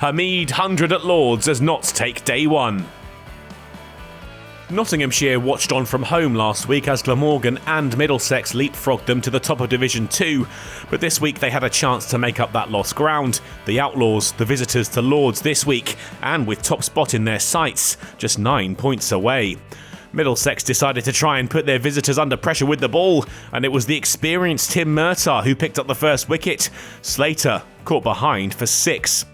Hamid 100 at Lords as Notts take day one. Nottinghamshire watched on from home last week as Glamorgan and Middlesex leapfrogged them to the top of Division 2, but this week they had a chance to make up that lost ground. The Outlaws, the visitors to Lords this week, and with top spot in their sights, just 9 points away. Middlesex decided to try and put their visitors under pressure with the ball, and it was the experienced Tim Murtagh who picked up the first wicket. Slater caught behind for 6.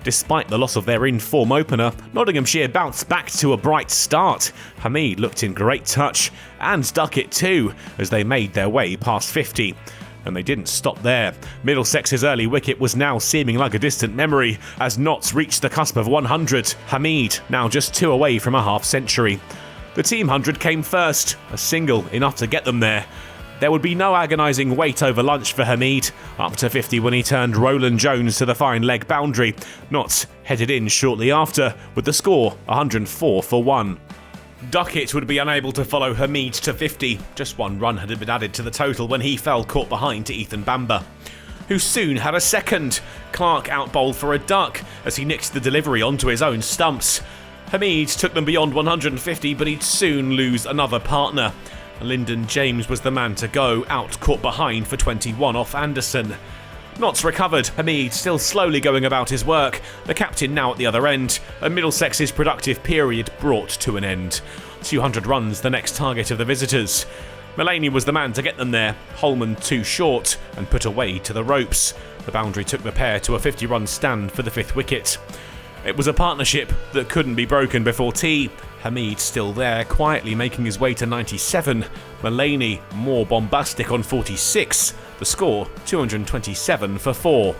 Despite the loss of their in-form opener, Nottinghamshire bounced back to a bright start. Hamid looked in great touch, and Duckett too, as they made their way past 50. And they didn't stop there. Middlesex's early wicket was now seeming like a distant memory, as Notts reached the cusp of 100. Hamid now just 2 away from a half-century. The team 100 came first, a single enough to get them there. There would be no agonising wait over lunch for Hamid, up to 50 when he turned Roland Jones to the fine leg boundary. Notts headed in shortly after, with the score 104 for 1. Duckett would be unable to follow Hamid to 50. Just 1 run had been added to the total when he fell caught behind to Ethan Bamber, who soon had a second. Clark outbowled for a duck as he nicked the delivery onto his own stumps. Hamid took them beyond 150, but he'd soon lose another partner. Lyndon James was the man to go, out caught behind for 21 off Anderson. Notts recovered, Hamid still slowly going about his work, the captain now at the other end, and Middlesex's productive period brought to an end. 200 runs the next target of the visitors. Mullaney was the man to get them there, Holman too short and put away to the ropes. The boundary took the pair to a 50-run stand for the 5th wicket. It was a partnership that couldn't be broken before tea. Hamid still there, quietly making his way to 97. Mullaney more bombastic on 46. The score 227 for 4.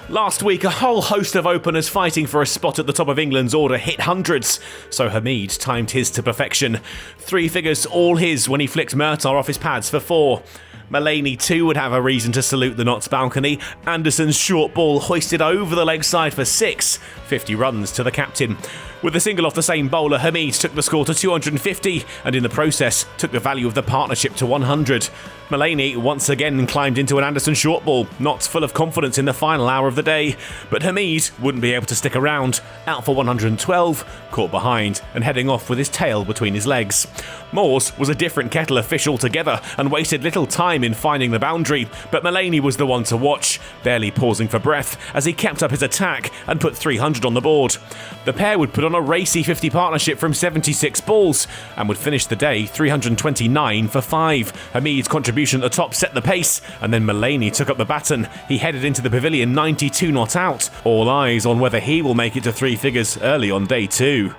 Last week, a whole host of openers fighting for a spot at the top of England's order hit hundreds, so Hamid timed his to perfection. 3 figures all his when he flicked Murtagh off his pads for 4. Mullaney too would have a reason to salute the Notts balcony. Anderson's short ball hoisted over the leg side for 6. 50 runs to the captain. With a single off the same bowler, Hamid took the score to 250 and in the process took the value of the partnership to 100. Mullaney once again climbed into an Anderson short ball, Notts full of confidence in the final hour of the day, but Hamid wouldn't be able to stick around, out for 112, caught behind and heading off with his tail between his legs. Moores was a different kettle of fish altogether and wasted little time in finding the boundary, but Mullaney was the one to watch, barely pausing for breath as he kept up his attack and put 300 on the board. The pair would put on a racy 50 partnership from 76 balls and would finish the day 329 for 5. Hamid's contribution at the top set the pace, and then Mullaney took up the baton. He headed into the pavilion 92 not out. All eyes on whether he will make it to 3 figures early on day 2.